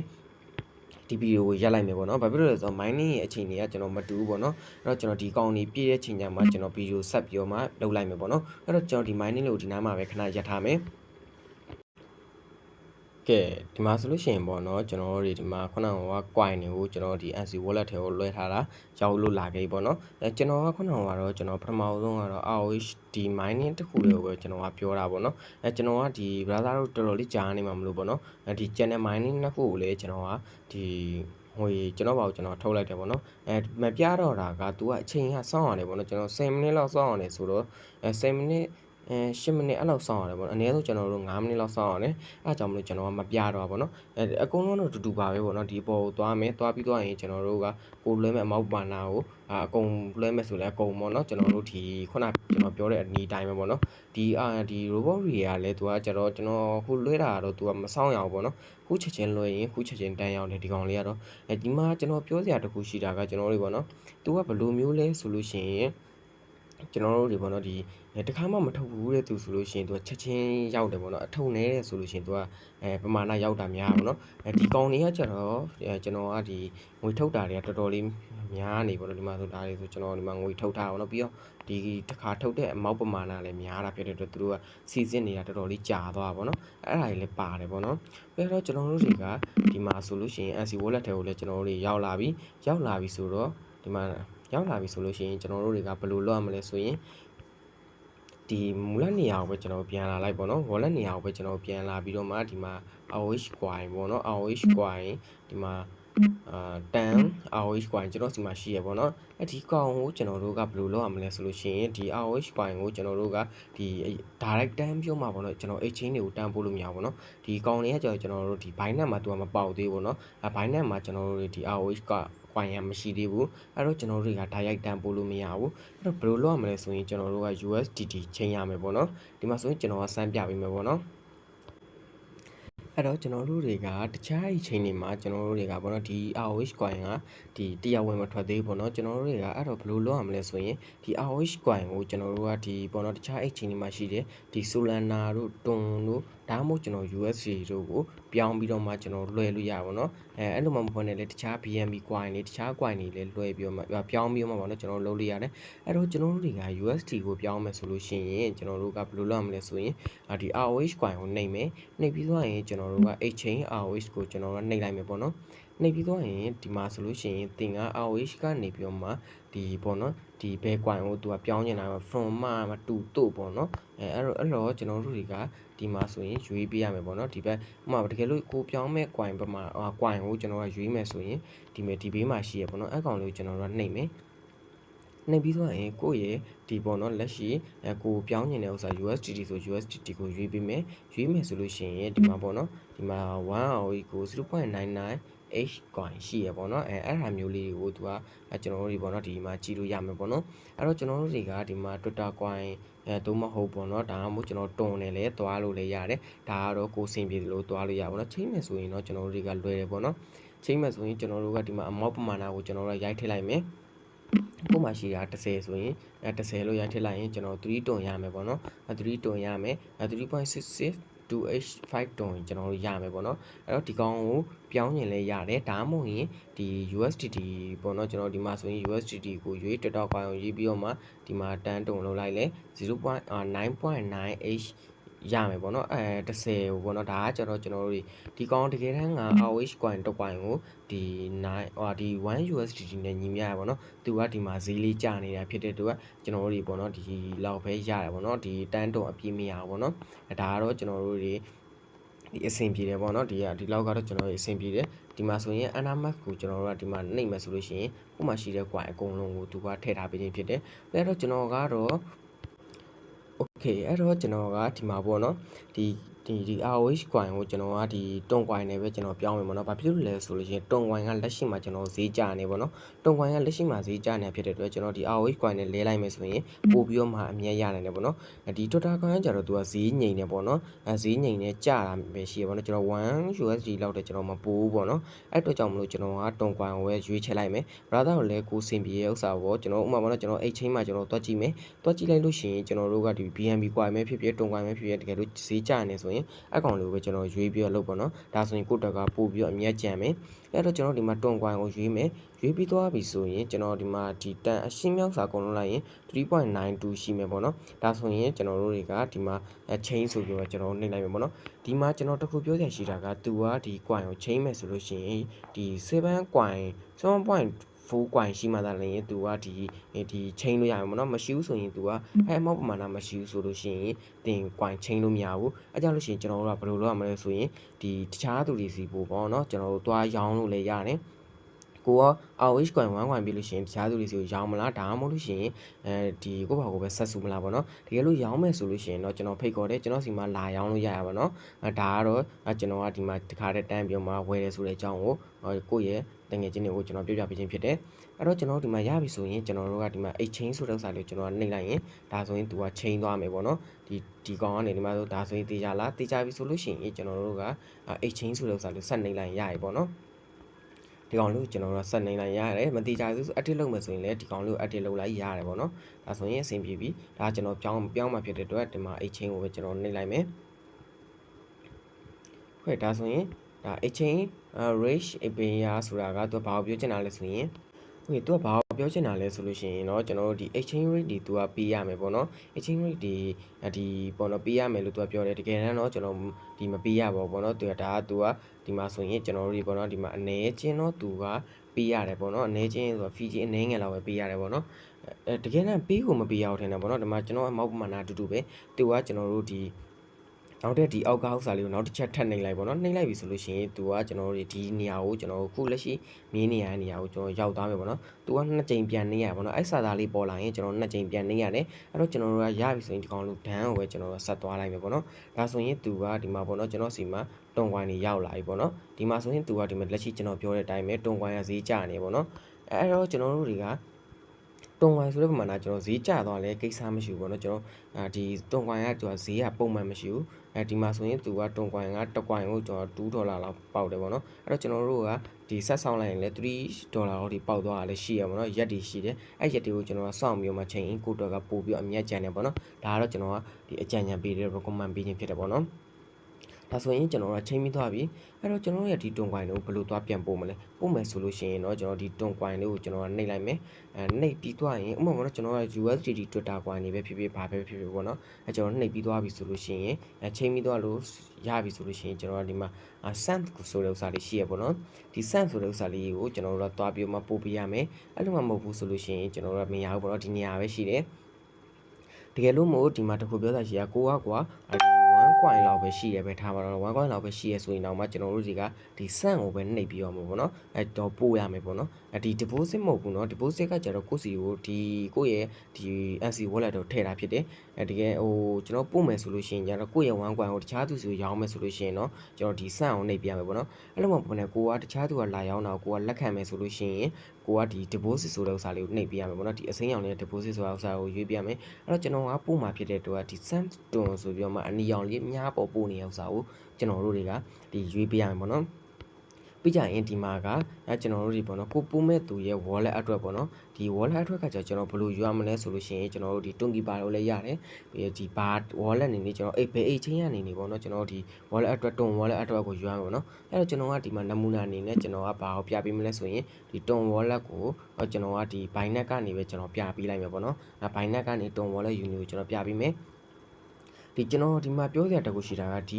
ဒီဗီဒီယိုကိုရက်လိုက်မယ်ပေါ့နော်ဘာဖြစ်လို့လဲဆိုတော့ mining ရဲ့အချိန်တွေကကျွန်တော်မတူဘူးပေါ့နော်အဲ့တော့ကျွန်တော်ဒီကောင်ကြီးပြည့်တဲ့ချိန်ကျမှကျွန်တော်ဗီဒီယိုဆက်ပြီးတော့မှလုပ်လိုက်မယ်ပေါ့နော်အဲ့တော့ကျွန်တော်ဒီ mining လို့ဒီနားမှာပဲခဏရက်ထားမယ်ကဲဒီမှာဆိုလို့ရှိရင်ပေါ့နော်ကျွန်တော်တို့ဒီမှာခုနက coin တွေကိုကျွန်တော်ဒီ NC wallet ထဲကိုလွှဲထားတာရောက်လို့လာခဲ့ပေါ့နော်ကျွန်တော်ကခုနကတော့ကျွန်တော်ပထမဆုံးကတော့ ROH ဒီ mining တစ်ခုလေးကိုကျွန်တော်ကပြောတာပေါ့နော်ကျွန်တော်ကဒီ brother တို့တော်တော်လေးကြားနေမှာမလို့ပေါ့နော်ဒီ channel mining နှစ်ခုကိုလည်းကျွန်တော်ကဒီဟိုကျွန်တော်ဘာကိုကျွန်တော်ထုတ်လိုက်တယ်ပေါ့နော်မပြတော့တာက तू ကအချိန်ကစောင့်ရတယ်ပေါ့နော်ကျွန်တော်10မိနစ်လောက်စောင့်ရတယ်ဆိုတော့10မိနစ်10မိနစ်အဲ့လောက်စောင့်ရတယ်ပေါ့အနည်းဆုံးကျွန်တော်တို့9မိနစ်လောက်စောင့်ရတယ်အဲ့ဒါကြောင့်မလို့ကျွန်တော်ကမပြတော့ပါဘောနော်အကုန်လုံးတော့တူပါပဲပေါ့နော်ဒီပေါ်ကိုသွားမယ်သွားပြီးသွားရင်ကျွန်တော်တို့ကကိုလွှဲမဲ့အမောက်ပါနာကိုအကုန်လွှဲမဲ့ဆိုလဲအကုန်ပေါ့နော်ကျွန်တော်တို့ဒီခုနကျွန်တော်ပြောတဲ့အနီးတိုင်းပဲပေါ့နော်ဒီ robot တွေကလည်းသူကကျွန်တော်ခုလွှဲတာတော့သူကမဆောင်ရအောင်ပေါ့နော်ခုချက်ချင်းလွှဲရင်ခုချက်ချင်းတန်းရောက်တယ်ဒီကောင်လေးကတော့ဒီမှာကျွန်တော်ပြောစရာတစ်ခုရှိတာကကျွန်တော်တို့ပေါ့နော်သူကဘယ်လိုမျိုးလဲဆိုလို့ရှိရင်ကျွန်တော်တို့တွေပေါ့နော်ဒီတခါမှမထုတ်ဘူးတဲ့သူဆိုလို့ရှိရင်သူကချက်ချင်းရောက်တယ်ပေါ့နော်အထုံနေတယ်ဆိုလို့ရှိရင်သူကပမာဏရောက်တာများပေါ့နော်ဒီကောင်တွေကကျတော့ကျွန်တော်ကဒီငွေထုတ်တာတွေကတော်တော်လေးများနေပေါ့နော်ဒီမှာဆိုဒါတွေဆိုကျွန်တော်ဒီမှာငွေထုတ်တာပေါ့နော်ပြီးတော့ဒီတစ်ခါထုတ်တဲ့အမောက်ပမာဏလည်းများတာဖြစ်တဲ့အတွက်သူတို့ကစီစစ်နေတာတော်တော်လေးကြာသွားပါပေါ့နော်အဲ့ဒါတွေလည်းပါတယ်ပေါ့နော်ပြီးတော့ကျွန်တော်တို့တွေကဒီမှာဆိုလို့ရှိရင် NC wallet ထဲကိုလည်းကျွန်တော်တို့တွေရောက်လာပြီဆိုတော့ဒီမှာရောက်လာပြီဆိုလို့ရှိရင်ကျွန်တော်တို့တွေကဘယ်လိုလုပ်ရမလဲဆိုရင်ဒီမူလနေရာကိုပဲကျွန်တော်ပြန်လာလိုက်ပေါ့နော် wallet နေရာကိုပဲကျွန်တော်ပြန်လာပြီးတော့မှဒီမှာ ROH coin ပေါ့နော် ROH coin ဒီမှာ10 ROH coin ကျွန်တော်စီမှာရှိရပေါ့နော်ဒီကောင်ကိုကျွန်တော်တို့ကဘယ်လိုလုပ်ရမလဲဆိုလို့ရှိရင်ဒီ ROH coin ကိုကျွန်တော်တို့ကဒီ direct တန်းပြောမှာပေါ့နော်ကျွန်တော် exchange တွေကိုတန်းပို့လို့မရဘူးပေါ့နော်ဒီကောင်တွေကကျွန်တော်တို့ဒီ Binance မှာသူကမပေါက်သေးဘူးပေါ့နော်Binance မှာကျွန်တော်တို့ဒီ ROH ကcoin ရမရှိသေးဘူးအဲ့တော့ကျွန်တော်တို့တွေက direct တန်းပို့လို့မရဘူးအဲ့တော့ဘယ်လိုလုပ်ရမလဲဆိုရင်ကျွန်တော်တို့က USDT ချိန်ရမယ်ပေါ့နော်ဒီမှာဆိုရင်ကျွန်တော်ကစမ်းပြပေးမယ်ပေါ့နော်အဲ့တော့ကျွန်တော်တို့တွေကတခြားအချိန်တွေမှာကျွန်တော်တို့တွေကပေါ့နော်ဒီ ROH coin ကဒီတရားဝင်မထွက်သေးဘူးပေါ့နော်ကျွန်တော်တို့တွေကအဲ့တော့ဘယ်လိုလုပ်ရမလဲဆိုရင်ဒီ ROH coin ကိုကျွန်တော်တို့ကဒီပေါ့နော်တခြားအချိန်တွေမှာရှိတယ်ဒီ Solana တို့ Ton တို့ဒါမှမဟုတ်ကျွန်တော် USD တို့ကိုပြောင်းပြီးတော့မှကျွန်တော်လွှဲလို့ရပါပေါ့နော်အဲ့လိုမှမဟုတ်နဲ့လေတခြား BNB coin တွေတခြား coin တွေလည်းလွှဲပြီးတော့မှပြောင်းပြီးတော့မှပေါ့နော်ကျွန်တော်လုပ်လို့ရတယ်အဲ့တော့ကျွန်တော်တို့တွေက USD ကိုပြောင်းမယ်ဆိုလို့ရှိရင်ကျွန်တော်တို့ကဘယ်လိုလုပ်ရမလဲဆိုရင်ဒီ ROH coin ကိုနှိပ်မယ်နှိပ်ပြီးသွားရင်ကျွန်တော်တို့က exchange ROH ကိုကျွန်တော်တို့နှိပ်လိုက်မယ်ပေါ့နော်နှိပ်ပြီးသွားရင်ဒီမှာဆိုလို့ရှိရင်သင်က ROH ကနေပြီးတော့မှဒီပေါ့နော်ဒီဘဲ coin ကိုသူကပြောင်းနေတာ from မှတူတို့ပေါ့နော်အဲ့တော့ကျွန်တော်တို့တွေကဒီမှာဆိုရင်ရွေးပေးရမယ်ပေါ့နော်ဒီဘက်ဥပမာတကယ်လို့ကိုပြောင်းမဲ့ coin ဘက်မှာcoin ကိုကျွန်တော်ကရွေးမယ်ဆိုရင်ဒီဘေးမှာရှိရပေါ့နော်အဲ့ကောင်လေးကိုကျွန်တော်တို့ကနှိပ်မယ်နှိပ်ပြီးသွားရင်ကိုယ့်ရဲ့ဒီပေါ့နော်လက်ရှိကိုပြောင်းနေတဲ့ဥစ္စာ USDT ဆို USDT ကိုရွေးပေးမယ်ဆိုလို့ရှိရင်ဒီမှာပေါ့နော်ဒီမှာ1 ROE ကို 0.99 H coin ရှိရပေါ့နော်အဲ့ဒါမျိုးလေးကိုသူကကျွန်တော်တို့တွေပေါ့နော်ဒီမှာကြည့်လို့ရမယ်ပေါ့နော်အဲ့တော့ကျွန်တော်တို့တွေကဒီမှာ Twitter coin သို့မဟုတ်ပေါ့နော်ဒါမှမဟုတ်ကျွန်တော်တွန်နေလဲသွားလို့လည်းရတယ်ဒါကတော့ကိုစင်ပြေလို့သွားလို့ရပါပေါ့နော်ချိန်မယ်ဆိုရင်တော့ကျွန်တော်တို့တွေကလွယ်တယ်ပေါ့နော်ချိန်မယ်ဆိုရင်ကျွန်တော်တို့ကဒီမှာအမောက်ပမာဏကိုကျွန်တော်တို့ရိုက်ထည့်လိုက်မယ်ကိုမှရှိတာ30ဆိုရင်30လို့ရိုက်ထည့်လိုက်ရင်ကျွန်တော်3တွန်ရမယ်ပေါ့နော်3တွန်ရမယ်3.66 2H5 တွန်ကျွန်တော်တို့ရမယ်ပေါ့နော်အဲ့တော့ဒီကောင်ကိုပြောင်းရင်လည်းရတယ်ဒါမှမဟုတ်ရင်ဒီ USDT ပေါ့နော်ကျွန်တော်ဒီမှာဆိုရင် USDT ကိုရွေးတက်တော့ coin ကိုရေးပြီးတော့မှဒီမှာတန်းတွန်လုပ်လိုက်လဲ 0.9.9H ရမယ်ပေါ့နော်10ကိုပေါ့နော်ဒါကကျွန်တော်တို့ဒီကောင်တကယ်တမ်းက ROH coin တစ် coin ကိုဒီ9ဒီ 1 USDT နဲ့ညီမျှရပေါ့နော်သူကဒီမှာဈေးလေးကျနေတာဖြစ်တဲ့အတွက်ကျွန်တော်တို့တွေပေါ့နော်ဒီလောက်ပဲရတယ်ပေါ့နော်ဒီတန်းတုံအပြည့်မရဘူးပေါ့နော်ဒါကတော့ကျွန်တော်တို့တွေဒီအဆင်ပြေတယ်ပေါ့နော်ဒီလောက်ကတော့ကျွန်တော်တို့အဆင်ပြေတယ်ဒီမှာဆိုရင်အနာမတ်ကိုကျွန်တော်တို့ကဒီမှာနှိပ်မယ်ဆိုလို့ရှိရင်ခုမှရှိတဲ့ coin အကုန်လုံးကိုသူကထည့်ထားပေးခြင်းဖြစ်တယ်အဲ့တော့ကျွန်တော်ကတော့ okay အဲ့တော့ကျွန်တော်ကဒီမှာပေါ့နော်ဒီ ROH coin ကိုကျွန်တော်ကဒီတွန် coin နဲ့ပဲကျွန်တော်ပြောင်းမယ်ပေါ့နော်ဘာဖြစ်လို့လဲဆိုလို့ရှိရင်တွန် coin ကလက်ရှိမှာကျွန်တော်ဈေးကျနေပေါ့နော်တွန် coin ကလက်ရှိမှာဈေးကျနေဖြစ်တဲ့အတွက်ကျွန်တော်ဒီ ROH coin နဲ့လဲလိုက်မယ်ဆိုရင်ပို့ပြီးတော့မှအမြတ်ရနိုင်တယ်ပေါ့နော်ဒီ Total coin ကကျတော့သူကဈေးငိမ့်နေပေါ့နော်ဈေးငိမ့်နေကျတာပဲရှိရပေါ့နော်ကျွန်တော်1 USD လောက်တည်းကျွန်တော်မပိုးဘူးပေါ့နော်အဲ့အတွက်ကြောင့်မလို့ကျွန်တော်ကတွန် coin ကိုပဲရွေးချယ်လိုက်မယ် brother ကိုလည်းကိုစင်ပြေရဲ့ဥစ္စာပေါ့ကျွန်တော်ဥပမာပေါ့နော်ကျွန်တော် exchange မှာကျွန်တော်တွက်ကြည့်မယ်တွက်ကြည့်လိုက်လို့ရှိရင်ကျွန်တော်တို့ကဒီ BNB coin ပဲဖြစ်ဖြစ်တွန် coin ပဲဖြစ်ဖြစ်တကယ်လို့ဈေးကျနေဆိုရင်အကောင်လေးကိုပဲကျွန်တော်ရွေးပြီးတော့လုပ်ပေါ့နော်ဒါဆိုရင်ကိုတက်ကပို့ပြီးတော့အမြတ်ကျန်မယ်အဲ့တော့ကျွန်တော်ဒီမှာတွန် coin ကိုရွေးမယ်ရွေးပြီးသွားပြီဆိုရင်ကျွန်တော်ဒီမှာဒီတန်အရှင်းမြောက်စာကုန်လုံးလိုက်ရင်3.92ရှိမယ်ပေါ့နော်ဒါဆိုရင်ကျွန်တော်တို့တွေကဒီမှာ chain ဆိုပြီးတော့ကျွန်တော်နှိပ်လိုက်မယ်ပေါ့နော်ဒီမှာကျွန်တော်တခုပြောချင်ရှိတာကသူကဒီ coin ကို chain မယ်ဆိုလို့ရှိရင်ဒီ7 coin 7.4 coin ရှိမှသာလျှင်သူကဒီ chain လို့ရမှာပေါ့နော်မရှိဘူးဆိုရင်သူကအမောက်ပမာဏမရှိဘူးဆိုလို့ရှိရင်တင် coin chain လို့မရဘူးအဲကြောင့်လို့ရှိရင်ကျွန်တော်တို့ကဘယ်လိုလုပ်ရမလဲဆိုရင်ဒီတခြားသူတွေစီပို့ပေါ့နော်ကျွန်တော်တို့သွားရောင်းလို့လည်းရတယ်ကိုက ROH coin 1 coin ပြီးလို့ရှိရင်တခြားသူတွေစီကိုရောင်းမလားဒါမှမဟုတ်လို့ရှိရင်ဒီကိုယ့်ဘာကိုပဲဆက်စုမလားပေါ့နော်တကယ်လို့ရောင်းမယ်ဆိုလို့ရှိရင်တော့ကျွန်တော်ဖိတ်ခေါ်တယ်ကျွန်တော်စီမှာလာရောင်းလို့ရရပါတော့ဒါကတော့ကျွန်တော်ကဒီမှာတခါတည်းတန်းပြီးမှဝယ်တယ်ဆိုတဲ့အကြောင်းကိုကိုယ့်ရဲ့တငယ်ချင်းတွေကိုကျွန်တော်ပြောပြပေးခြင်းဖြစ်တယ်အဲ့တော့ကျွန်တော်ဒီမှာရပြီဆိုရင်ကျွန်တော်တို့ကဒီမှာ exchange ဆိုတဲ့ဥစ္စာလေးကိုကျွန်တော်နှိပ်လိုက်ရင်ဒါဆိုရင်သူက chain သွားမယ်ပေါ့နော်ဒီကောင်ကနေဒီမှာဆိုဒါဆိုရင်တေးကြလားတေးကြပြီဆိုလို့ရှိရင်ကျွန်တော်တို့က exchange ဆိုတဲ့ဥစ္စာလေးဆက်နှိပ်လိုက်ရရပေါ့နော်ဒီကောင်လေးကိုကျွန်တော်တို့ဆက်နေလိုက်ရတယ်မတိကြဘူး edit လုပ်မယ်ဆိုရင်လည်းဒီကောင်လေးကို edit လုပ်လိုက်ရတယ်ပေါ့နော်ဒါဆိုရင်အဆင်ပြေပြီဒါကျွန်တော်ပြောင်းမှဖြစ်တဲ့အတွက်ဒီမှာ exchange ကိုပဲကျွန်တော်နှိပ်လိုက်မယ်ဟုတ်ဒါဆိုရင်ဒါ exchange range area ဆိုတာကသူဘာကိုပြောချင်တာလဲဆိုရင်ဟုတ်သူကဘာကိုပြောချင်တာလဲဆိုလို့ရှိရင်เนาะကျွန်တော်တို့ဒီ exchange rate တွေသူကပေးရမယ်ပေါ့နော် exchange rate တွေဒီပေါ့နော်ပေးရမယ်လို့သူကပြောတယ်တကယ်တမ်းတော့ကျွန်တော်ဒီမပေးရပါဘူးပေါ့နော်သူကဒီမှာဆိုရင်ကျွန်တော်တို့ဒီပေါ့နော်ဒီမှာအနေချင်းတော့သူကပေးရတယ်ပေါ့နော်အနေချင်းဆိုတော့ fee ချင်းအနေငယ်လောက်ပဲပေးရတယ်ပေါ့နော်တကယ်တမ်းပေးကိုမပေးရအောင်ထင်တယ်ပေါ့နော်ဒီမှာကျွန်တော်အမောက်ပမာဏအတူတူပဲသူကကျွန်တော်တို့ဒီနောက်တဲ့ဒီအောက်ကဥစ္စာလေးကိုနောက်တစ်ချက်ထပ်နှိပ်လိုက်ပေါ့နော်နှိပ်လိုက်ပြီဆိုလို့ရှိရင်သူကကျွန်တော်တို့ဒီနေရာကိုကျွန်တော်တို့ခုလက်ရှိမြင်းနေရတဲ့နေရာကိုကျွန်တော်ရောက်သွားမယ်ပေါ့နော်သူကနှစ်ကြိမ်ပြန်နှိပ်ရပေါ့နော်အဲ့စာသားလေးပေါ်လာရင်ကျွန်တော်နှစ်ကြိမ်ပြန်နှိပ်ရတယ်အဲ့တော့ကျွန်တော်တို့ကရပြီဆိုရင်ဒီကောင်လို့ဒန်းကိုပဲကျွန်တော်တို့ဆက်သွားလိုက်မယ်ပေါ့နော်ဒါဆိုရင်သူကဒီမှာပေါ့နော်ကျွန်တော်စီမှာတွန်ကွိုင်းတွေရောက်လာပြီပေါ့နော်ဒီမှာဆိုရင်သူကဒီမှာလက်ရှိကျွန်တော်ပြောတဲ့အတိုင်းပဲတွန်ကွိုင်းကဈေးကျနေပေါ့နော်အဲ့တော့ကျွန်တော်တို့တွေကတွန်ကွိုင်းဆိုတဲ့ပမာဏကျွန်တော်ဈေးကျသွားလဲကိစ္စမရှိဘူးပေါ့နော်ကျွန်တော်ဒီတွန်ကွိုင်းကကျွန်တော်ဈေးကပုံမှန်မရှိဘူးဒီမှာဆိုရင်သူကတွန်ကွိုင်းကတစ်ကွိုင်းကိုကျွန်တော်$2လောက်ပေါက်တယ်ပေါ့နော်အဲ့တော့ကျွန်တော်တို့ကဒီဆက်ဆောင်လိုက်ရင်လည်း$3လောက်ထိပေါက်သွားတာလည်းရှိရပါတော့ရက်တွေရှိတယ်အဲ့ရက်တွေကိုကျွန်တော်ကစောင့်ပြီးတော့မှချိန်ကိုတော့ကပို့ပြီးအမြတ်ကျန်တယ်ပေါ့နော်ဒါကတော့ကျွန်တော်ကဒီအကြံဉာဏ်ပေးတဲ့ recommend ပေးခြင်းဖြစ်တယ်ပေါ့နော်ဒါဆိုရင်ကျွန်တော်တို့ချိန်ပြီးသွားပြီအဲ့တော့ကျွန်တော်ရဲ့ဒီတွန်ကွိုင်းကိုဘယ်လိုသွားပြန်ပို့မလဲပို့မယ်ဆိုလို့ရှိရင်တော့ကျွန်တော်ဒီတွန်ကွိုင်းလေးကိုကျွန်တော်ကနှိပ်လိုက်မယ်နှိပ်ပြီးသွားရင်ဥပမာကတော့ကျွန်တော်က USDT Twitter coin တွေပဲဖြစ်ဖြစ်ဘာပဲဖြစ်ဖြစ်ပေါ့နော်ကျွန်တော်နှိပ်ပြီးသွားပြီဆိုလို့ရှိရင်ချိန်ပြီးသွားလို့ရပြီဆိုလို့ရှိရင်ကျွန်တော်ကဒီမှာSAM ဆိုတဲ့ဥစ္စာလေးရှိရပေါ့နော်ဒီ SAM ဆိုတဲ့ဥစ္စာလေးကိုကျွန်တော်တို့ကသွားပြီးမှပို့ပေးရမယ်အဲ့လိုမှမဟုတ်ဘူးဆိုလို့ရှိရင်ကျွန်တော်တို့ကမရဘူးပေါ့နော်ဒီနေရာပဲရှိတယ်တကယ်လို့မို့ဒီမှာတခုပြောတာရှိရကိုကကွာ1 coin လောက်ပဲရှိရပဲထားပါတော့1 coin လောက်ပဲရှိရဆိုရင်တော့မှကျွန်တော်တို့တွေကဒီ SAM ကိုပဲနှိပ်ပြီးရမှာပေါ့နော်တော့ပို့ရမယ်ပေါ့နော်ဒီ deposit မဟုတ်ဘူးเนาะ deposit ကကျတော့ကိုယ့်စီကိုဒီကိုယ့်ရဲ့ဒီ NC wallet တော့ထည့်တာဖြစ်တယ်တကယ်ကျွန်တော်ပို့မယ်ဆိုလို့ရှိရင်ကျတော့ကိုယ့်ရဲ့1 coin ကိုတခြားသူစီကိုရောင်းမယ်ဆိုလို့ရှိရင်เนาะကျွန်တော်ဒီ SAM ကိုနှိပ်ပြရမယ်ပေါ့နော်အဲ့လိုမှပုံနဲ့ကိုကတခြားသူကလာရောင်းတာကိုကလက်ခံမယ်ဆိုလို့ရှိရင်ကိုကဒီ deposit ဆိုတဲ့ဥစ္စာလေးကိုနှိပ်ပြရမယ်ပေါ့နော်ဒီအစိမ်းရောင်လေး deposit ဆိုတာဥစ္စာကိုရွေးပြရမယ်အဲ့တော့ကျွန်တော်ကပို့မှာဖြစ်တဲ့တော့ဒီ SAM တွန်ဆိုပြီးတော့မှအနီရောင်လေးအများပေါ်ပို့နေတဲ့ဥစ္စာကိုကျွန်တော်တို့တွေကဒီရွေးပြရမယ်ပေါ့နော်ပြီးကြရင်ဒီမှာကကျွန်တော်တို့ဒီပေါ့နော်ကိုပို့မဲ့သူရဲ့ wallet အတွက်ပေါ့နော်ဒီ wallet အတွက်ကကျွန်တော်ဘယ်လိုယူရမလဲဆိုလို့ရှိရင်ကျွန်တော်တို့ဒီ Tunki Bar လို့လည်းရတယ်ပြီးဒီ bar wallet အနေနဲ့ကျွန်တော်ဘယ် exchange ကနေနေပေါ့နော်ကျွန်တော်ဒီ wallet အတွက်တွန် wallet အတွက်ကိုယူရမှာပေါ့နော်အဲ့တော့ကျွန်တော်ကဒီမှာနမူနာအနေနဲ့ကျွန်တော်ကဘာကိုပြပေးမလဲဆိုရင်ဒီတွန် wallet ကိုကျွန်တော်ကဒီ Binance ကနေပဲကျွန်တော်ပြပေးလိုက်မယ်ပေါ့နော်Binance ကနေတွန် wallet ယူနေကိုကျွန်တော်ပြပေးမယ် ဒီကျွန်တော်ဒီမှာပြောစရာတခုရှိတာက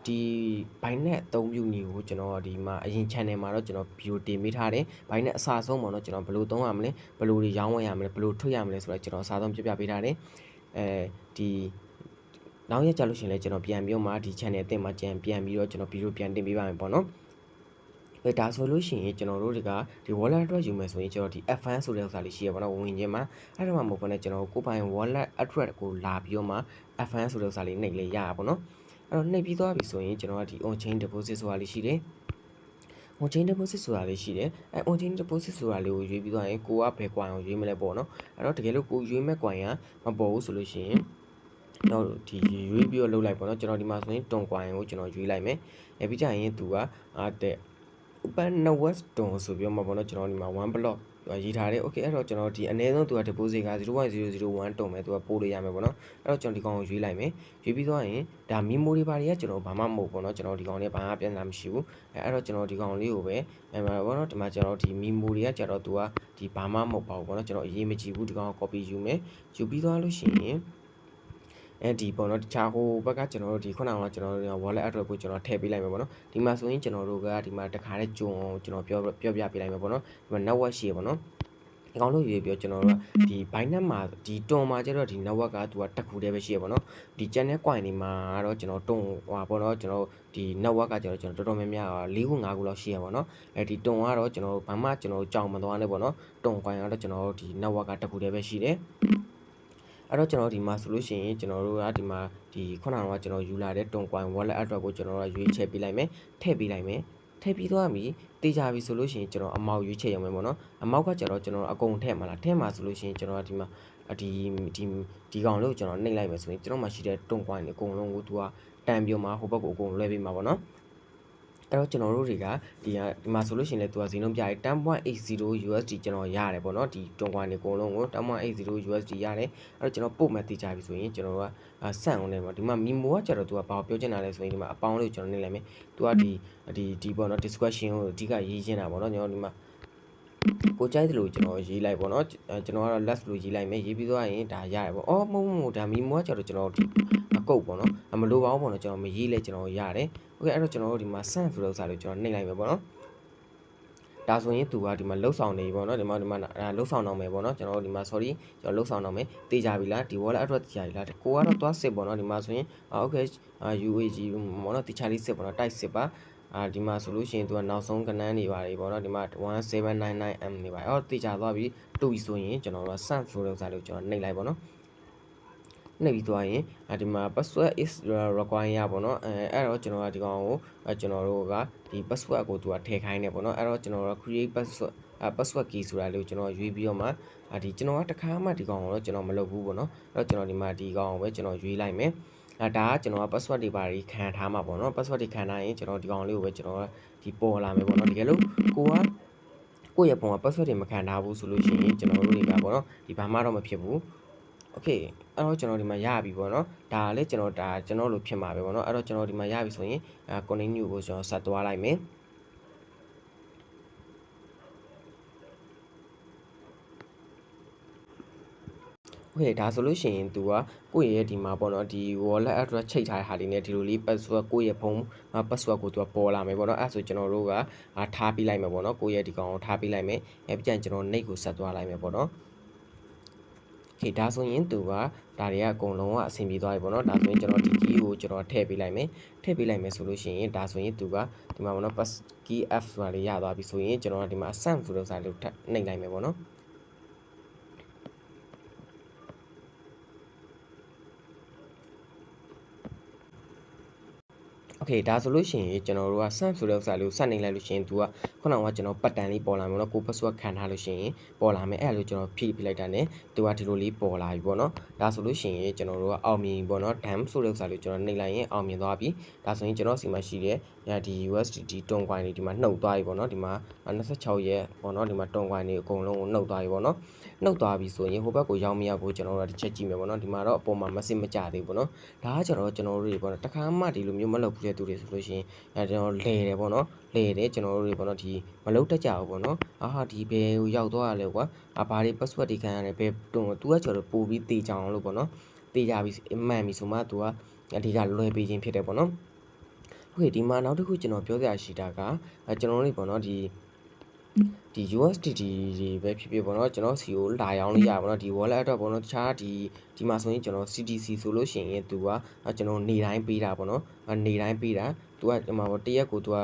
ဒီဘိုင်နက်အသုံးပြုနည်းကိုကျွန်တော်ဒီမှာအရင် channel မှာတော့ကျွန်တော်ဗီဒီယိုတင်ပေးထားတယ်ဘိုင်နက်အစားဆုံးပေါ့နော်ကျွန်တော်ဘယ်လိုသုံးရမလဲဘယ်လိုတွေရောင်းဝယ်ရမလဲဘယ်လိုထွက်ရမလဲဆိုတော့ကျွန်တော်အစားဆုံးပြပြပေးထားတယ်ဒီနောက်ရက်ကြလို့ရှိရင်လည်းကျွန်တော်ပြန်ပြီးတော့မှဒီ channel အသစ်မှာပြန်ပြီးတော့ကျွန်တော်ဗီဒီယိုပြန်တင်ပေးပါမယ်ပေါ့နော်ဒါဆိုလို့ရှိရင်ကျွန်တော်တို့တွေကဒီ wallet အတွက်ယူမယ်ဆိုရင်ကျွန်တော်ဒီ F1 ဆိုတဲ့ဥစ္စာလေးရှိရပါတော့ဝင်ချင်းမှာအဲ့ဒါမှမဟုတ်ဘဲနဲ့ကျွန်တော်ကိုပိုင် wallet address ကိုလာပြီးတော့မှ F1 ဆိုတဲ့ဥစ္စာလေးနှိပ်လေးရပါပေါ့နော်အဲ့တော့နှိပ်ပြီးသွားပြီဆိုရင်ကျွန်တော်ကဒီ on chain deposit ဆိုတာလေးရှိတယ် on chain deposit ဆိုတာလေးရှိတယ်အဲ on chain deposit ဆိုတာလေးကိုရွေးပြီးသွားရင်ကိုကဘယ် coin ကိုရွေးမလဲပေါ့နော်အဲ့တော့တကယ်လို့ကိုရွေးမဲ့ coin ကမပေါ်ဘူးဆိုလို့ရှိရင်တော့ဒီရွေးပြီးတော့လုပ်လိုက်ပေါ့နော်ကျွန်တော်ဒီမှာဆိုရင်တွန် coin ကိုကျွန်တော်ရွေးလိုက်မယ်ပြီးကြရင်သူကတဲ့ open network တွန်ဆိုပြီးတော့မှပေါ့နော်ကျွန်တော်ဒီမှာ1 block ရေးထားတယ် okay အဲ့တော့ကျွန်တော်ဒီအနည်းဆုံးသူက deposit က 0.001 တွန်ပဲသူကပို့လို့ရမယ်ပေါ့နော်အဲ့တော့ကျွန်တော်ဒီကောင်ကိုရွေးလိုက်မယ်ရွေးပြီးသွားရင်ဒါ memory ဘာတွေကကျွန်တော်ဘာမှမဟုတ်ပေါ့နော်ကျွန်တော်ဒီကောင်လေးဘာမှပြန်လာမရှိဘူးအဲ့တော့ကျွန်တော်ဒီကောင်လေးကိုပဲပေါ့နော်ဒီမှာကျွန်တော်ဒီ memory ကကျတော့သူကဒီဘာမှမဟုတ်ပါဘူးပေါ့နော်ကျွန်တော်အရေးမကြီးဘူးဒီကောင်ကို copy ယူမယ်ယူပြီးသွားလို့ရှိရင်ဒီပေါ့နော်တခြားဟိုဘက်ကကျွန်တော်တို့ဒီခုနကကျွန်တော်တို့ wallet address ကိုကျွန်တော်ထည့်ပေးလိုက်မယ်ပေါ့နော်ဒီမှာဆိုရင်ကျွန်တော်တို့ကဒီမှာတခါတည်းဂျုံအောင်ကျွန်တော်ပြောပြပေးလိုက်မယ်ပေါ့နော်ဒီမှာ network ရှိရပေါ့နော်ဒီကောင်လို့ရေးပြီးကျွန်တော်တို့ကဒီ Binance မှာဒီတွန်မှာကျတော့ဒီ network ကသူကတစ်ခုတည်းပဲရှိရပေါ့နော်ဒီ channel coin တွေမှာတော့ကျွန်တော်တွန်ဟိုပေါ့နော်ကျွန်တော်ဒီ network ကကျွန်တော်တော်တော်များများ4ခု5ခုလောက်ရှိရပါတော့ဒီတွန်ကတော့ကျွန်တော်ဘာမှကျွန်တော်ကြောင်မသွားနဲ့ပေါ့နော်တွန် coin ကတော့ကျွန်တော်ဒီ network ကတစ်ခုတည်းပဲရှိတယ်အဲ့တော့ကျွန်တော်ဒီမှာဆိုလို့ရှိရင်ကျွန်တော်တို့ကဒီမှာဒီခုနကကျွန်တော်ယူလာတဲ့တွန် coin wallet address ကိုကျွန်တော်ကရွေးချယ်ပေးလိုက်မယ်ထည့်ပေးလိုက်မယ်ထည့်ပြီးသွားပြီတေးကြပြီဆိုလို့ရှိရင်ကျွန်တော်အမောက်ရွေးချယ်ရုံပဲပေါ့နော်အမောက်ကကျတော့ကျွန်တော်အကုန်ထည့်မှာလားထည့်မှာဆိုလို့ရှိရင်ကျွန်တော်ကဒီမှာဒီကောင်လေးကိုကျွန်တော်နှိပ်လိုက်မယ်ဆိုရင်ကျွန်တော်မှရှိတဲ့တွန် coin တွေအကုန်လုံးကိုသူကတန်ပြိုမှာဟိုဘက်ကိုအကုန်လွှဲပေးမှာပေါ့နော်အဲ့တော့ကျွန်တော်တို့တွေကဒီမှာဆိုလို့ရှိရင်လည်းသူကဈေးနှုန်းပြရဲ 10.80 USD ကျွန်တော်ရတယ်ပေါ့နော်ဒီတွန် coin တွေအကုန်လုံးကို 10.80 USD ရတယ်အဲ့တော့ကျွန်တော်ပို့မှသိကြပြီဆိုရင်ကျွန်တော်ကဆန့်အောင်နေပါဒီမှာ memo ကကျတော့သူကဘာပြောချင်တာလဲဆိုရင်ဒီမှာအပေါင်းလေးကိုကျွန်တော်နှိပ်လိုက်မယ်သူကဒီပေါ့နော် discussion ကိုအဓိကရေးချင်တာပေါ့နော်ကျွန်တော်ဒီမှာကိုကြိုက်တယ်လို့ကျွန်တော်ရေးလိုက်ပေါ့နော်ကျွန်တော်ကတော့ last လို့ရေးလိုက်မယ်ရေးပြီးသွားရင်ဒါရတယ်ပေါ့အော်မဟုတ်ဒါ memo ကကျတော့ကျွန်တော်ဒီအကုတ်ပေါ့နော်မလိုပါဘူးပေါ့နော်ကျွန်တော်မရေးလဲကျွန်တော်ရတယ်โอเคအဲ့တော့ကျွန်တော်တို့ဒီမှာ send ဆိုတဲ့ဥစ္စာလေးကျွန်တော်နှိပ်လိုက်မယ်ပေါ့နော်ဒါဆိုရင်သူကဒီမှာလှုပ်ဆောင်နေပြီပေါ့နော်ဒီမှာလှုပ်ဆောင်တော့မယ်ပေါ့နော်ကျွန်တော်တို့ဒီမှာ sorry ကျွန်တော်လှုပ်ဆောင်တော့မယ်တေးကြပြီလားဒီ wallet address တေးကြပြီလားကိုကတော့သွားစစ်ပေါ့နော်ဒီမှာဆိုရင် okay UAG ပေါ့နော်တခြားလေးစစ်ပေါ့နော်တိုက်စစ်ပါဒီမှာဆိုလို့ရှိရင်သူကနောက်ဆုံးကနန်းနေပါတယ်ပေါ့နော်ဒီမှာ1799M နေပါတယ်အော်တေးကြသွားပြီတူပြီဆိုရင်ကျွန်တော်တို့ send ဆိုတဲ့ဥစ္စာလေးကိုကျွန်တော်နှိပ်လိုက်ပေါ့နော်နှိပ်ပြီးသွားရင်ဒီမှာ password is required ပေါ့နော်အဲ့တော့ကျွန်တော်ကဒီကောင်ကိုကျွန်တော်တို့ကဒီ password ကိုသူကထည့်ခိုင်းနေပေါ့နော်အဲ့တော့ကျွန်တော်တို့ create password key ဆိုတာလေးကိုကျွန်တော်ရွေးပြီးတော့မှဒီကျွန်တော်ကတခါမှဒီကောင်ကိုတော့ကျွန်တော်မလုပ်ဘူးပေါ့နော်အဲ့တော့ကျွန်တော်ဒီမှာဒီကောင်ကိုပဲကျွန်တော်ရွေးလိုက်မယ်ဒါကကျွန်တော်က password တွေပါခံထားမှာပေါ့နော် password တွေခံထားရင်ကျွန်တော်ဒီကောင်လေးကိုပဲကျွန်တော်ဒီပေါ်လာမယ်ပေါ့နော်တကယ်လို့ကိုယ့်ရဲ့ပုံက password တွေမခံထားဘူးဆိုလို့ရှိရင်ကျွန်တော်တို့တွေကပေါ့နော်ဒီဘာမှတော့မဖြစ်ဘူးโอเคအဲ့တော့ကျွန်တော်ဒီမှာရပြီပေါ့နော်ဒါလည်းကျွန်တော်လိုဖြစ်မှာပဲပေါ့နော်အဲ့တော့ကျွန်တော်ဒီမှာရပြီဆိုရင်continue ကိုကျွန်တော်ဆက်သွားလိုက်မယ်โอเคဒါဆိုလို့ရှိရင် तू ကကိုယ့်ရဲ့ဒီမှာပေါ့နော်ဒီ wallet address ချိန်ထားတဲ့ဟာလေးနဲ့ဒီလိုလေး password ကိုယ့်ရဲ့ဖုန်း password ကို तू ကပေါ်လာမယ်ပေါ့နော်အဲ့ဆိုကျွန်တော်တို့ကထားပေးလိုက်မယ်ပေါ့နော်ကိုယ့်ရဲ့ဒီကောင်ကိုထားပေးလိုက်မယ်ပြီးကြရင်ကျွန်တော် nick ကိုဆက်သွားလိုက်မယ်ပေါ့နော်ဒါဆိုရင်သူကဒါတွေကအကုန်လုံးကအဆင်ပြေသွားပြီပေါ့နော်ဒါဆိုရင်ကျွန်တော်ဒီ key ကိုကျွန်တော်ထည့်ပေးလိုက်မယ်ဆိုလို့ရှိရင်ဒါဆိုရင်သူကဒီမှာပေါ့နော် pass key f ဆိုတာလေးရသွားပြီဆိုရင်ကျွန်တော်ကဒီမှာ send ဆိုတဲ့စာလေးကိုနှိပ်လိုက်မယ်ပေါ့နော်โอเคဒါဆိုလို့ရှိရင်ကျွန်တော်တို့က send ဆိုတဲ့ဥစ္စာလေးကိုစက်နေလိုက်လို့ရှိရင် तू ကခုနကကျွန်တော်ပတ်တန်လေးပေါ်လာမယ်နော်ကို password ခံထားလို့ရှိရင်ပေါ်လာမယ်အဲ့လိုကျွန်တော်ဖြည့်ပေးလိုက်တာ ਨੇ तू ကဒီလိုလေးပေါ်လာပြီပေါ့နော်ဒါဆိုလို့ရှိရင်ကျွန်တော်တို့ကအောင်မြင်ပေါ့နော် dam ဆိုတဲ့ဥစ္စာလေးကိုကျွန်တော်နှိပ်လိုက်ရင်အောင်မြင်သွားပြီဒါဆိုရင်ကျွန်တော်စီမှာရှိတဲ့ဒီ USDT တွန် coin တွေဒီမှာနှုတ်သွားပြီပေါ့နော်ဒီမှာ26ရက်ပေါ့နော်ဒီမှာတွန် coin တွေအကုန်လုံးကိုနှုတ်သွားပြီပေါ့နော်နှုတ်သွားပြီဆိုရင်ဟိုဘက်ကိုရောက်မရောက်ကိုကျွန်တော်တို့ကတစ်ချက်ကြည့်မယ်ပေါ့နော်ဒီမှာတော့အပေါ်မှာ message မကြသေးဘူးပေါ့နော်ဒါကကျွန်တော်တို့တွေပေါ့နော်တခါမှဒီလိုမျိုးမလုပ်ဘူးတဲ့သူတွေဆိုလို့ရှိရင်ကျွန်တော်လဲတယ်ပေါ့နော်လဲတယ်ကျွန်တော်တို့တွေပေါ့နော်ဒီမလုပ်တတ်ကြဘူးပေါ့နော်ဒီဘယ်ကိုရောက်သွားရလဲကွာဘာတွေ password တွေခံရတယ်ဘယ်တွန်သူကကျွန်တော်တို့ပို့ပြီးတေးချောင်းလို့ပေါ့နော် တေးကြပြီးမှန်ပြီဆိုမှသူကအဓိကလွယ်ပေးခြင်းဖြစ်တယ်ပေါ့နော်โอเคဒီမှာနောက်တစ်ခုကျွန်တော်ပြောပြရရှိတာကကျွန်တော်တို့ပေါ့နော်ဒီ USDT တွေပဲဖြစ်ဖြစ်ပေါ့နော်ကျွန်တော်စီကိုလာရောင်းလို့ရပါတော့ဒီ wallet အတွက်ပေါ့နော်တခြားဒီမှာဆိုရင်ကျွန်တော် CTC ဆိုလို့ရှိရင်သူကကျွန်တော်နေတိုင်းပေးတာပေါ့နော်နေတိုင်းပေးတာသူကဒီမှာပေါ့တရက်ကိုသူက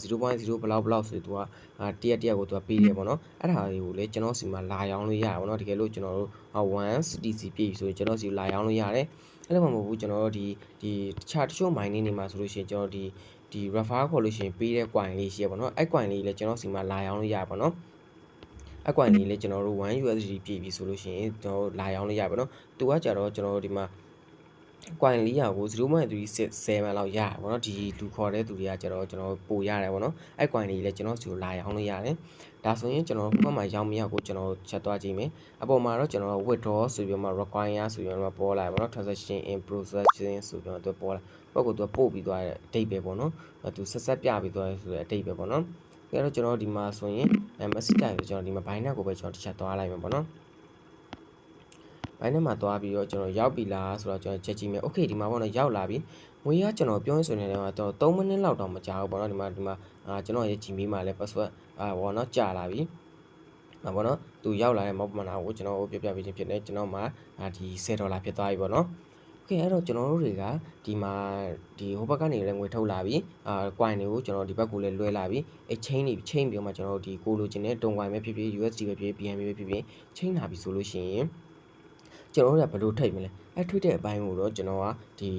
0.0 ဘလောက်ဆိုသူကတရက်ကိုသူကပေးတယ်ပေါ့နော်အဲ့ဒါတွေကိုလည်းကျွန်တော်စီမှာလာရောင်းလို့ရပါပေါ့နော်တကယ်လို့ကျွန်တော်တို့1 CTC ပြည့်ဆိုရင်ကျွန်တော်စီကိုလာရောင်းလို့ရတယ်အဲ့လိုမှမဟုတ်ဘူးကျွန်တော်တို့ဒီတခြားတချို့ mining တွေမှာဆိုလို့ရှိရင်ကျွန်တော်ဒီrefer ခေါ်လို့ရှိရင်ပေးတဲ့ coin လေးရှိရပါတော့အဲ့ coin လေးလည်းကျွန်တော်စီမှာလာရောင်းလို့ရပါတော့အကွိုင်လေးလည်းကျွန်တော်တို့ 1 USDT ပြည့်ပြီဆိုလို့ရှိရင်ကျွန်တော်လာရောင်းလို့ရပါတော့သူကကြတော့ကျွန်တော်တို့ဒီမှာ coin 400ကို 0.37လောက်ရပါဘောเนาะဒီလူခေါ်တဲ့သူတွေကကျတော့ကျွန်တော်ပို့ရတယ်ဗောနော်အဲ့ coin တွေလည်းကျွန်တော်စီကိုလာရောင်းလို့ရတယ်ဒါဆိုရင်ကျွန်တော်ဘက်မှာရောင်းမရကိုကျွန်တော်ချက်သွားကြည့်မယ်အပေါ်မှာတော့ကျွန်တော် withdraw ဆိုပြီးမှ require ဆိုပြီးမှပေါ်လာဗောနော် transaction in processing ဆိုပြီးမှသူပေါ်လာဘက်ကသူပို့ပြီးသွားတဲ့အတိတ်ပဲဗောနော်သူဆက်ပြပြီးသွားဆိုတဲ့အတိတ်ပဲဗောနော်အဲ့တော့ကျွန်တော်ဒီမှာဆိုရင်message တိုင်းဆိုကျွန်တော်ဒီမှာ Binance ကိုပဲကျွန်တော်တစ်ချက်သွားလိုက်မယ်ဗောနော်ဘိုင်းထဲမှာသွားပြီးတော့ကျွန်တော်ရောက်ပြီလားဆိုတော့ကျွန်တော်ချက်ကြည့်မယ်โอเคဒီမှာပေါ့နော်ရောက်လာပြီငွေကကျွန်တော်ပြောရဆိုနေတယ်မှာတော့3မိနစ်လောက်တော့မကြာဘူးပေါ့နော်ဒီမှာကျွန်တော်ရဲ့ Gmail မှာလည်း password ဘောနော်ကြာလာပြီဘောနော်သူရောက်လာတဲ့မောက်ပမာဏကိုကျွန်တော်ပြပြပေးခြင်းဖြစ်နေကျွန်တော်မှာဒီ$10ဖြစ်သွားပြီပေါ့နော်โอเคအဲ့တော့ကျွန်တော်တို့တွေကဒီမှာဒီဟိုဘက်ကနေလည်းငွေထုတ်လာပြီcoin တွေကိုကျွန်တော်ဒီဘက်ကိုလည်းလွှဲလာပြီexchange တွေ chain ပြီးတော့မှကျွန်တော်တို့ဒီကိုလိုချင်တဲ့တုံ coin ပဲဖြစ်ဖြစ် USD ပဲဖြစ်ဖြစ် BNB ပဲဖြစ်ဖြစ် chain လာပြီဆိုလို့ရှိရင်ကျွန်တော်တို့ကဘယ်လိုထိတ်မလဲအဲ့ထွေးတဲ့အပိုင်းကိုတော့ကျွန်တော်ကဒီ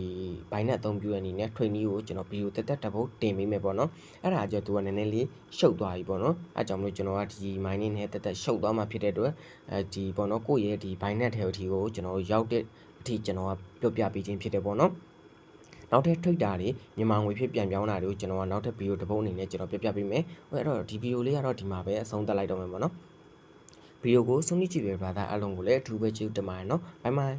ဘိုင်းနဲ့အသုံးပြုရအနေနဲ့ training ကိုကျွန်တော်ဗီဒီယိုတက်တပုတ်တင်ပေးမယ်ပေါ့နော်အဲ့ဒါကြောင့်သူကနည်းနည်းလေးရှုပ်သွားပြီပေါ့နော်အဲ့ကြောင့်မလို့ကျွန်တော်ကဒီ mining နဲ့တက်ရှုပ်သွားမှဖြစ်တဲ့အတွက်ဒီပေါ့နော်ကိုယ့်ရဲ့ဒီဘိုင်းနဲ့ထဲအထိကိုကျွန်တော်ရောက်တဲ့အထိကျွန်တော်ကပြောပြပေးခြင်းဖြစ်တယ်ပေါ့နော်နောက်ထပ်ထိတ်တာတွေမြန်မာငွေဖြစ်ပြန်ပြောင်းတာတွေကိုကျွန်တော်ကနောက်ထပ်ဗီဒီယိုတစ်ပုတ်အနေနဲ့ကျွန်တော်ပြပြပေးမယ်အဲ့တော့ဒီဗီဒီယိုလေးကတော့ဒီမှာပဲအဆုံးသတ်လိုက်တော့မယ်ပေါ့နော်ဗီဒီယိုကိုဆုံးဖြတ်ကြည့်ပေးပါသားအားလုံးကိုလည်းအထူးပဲကျေးဇူးတင်ပါတယ်နော်ဘိုင်ဘိုင်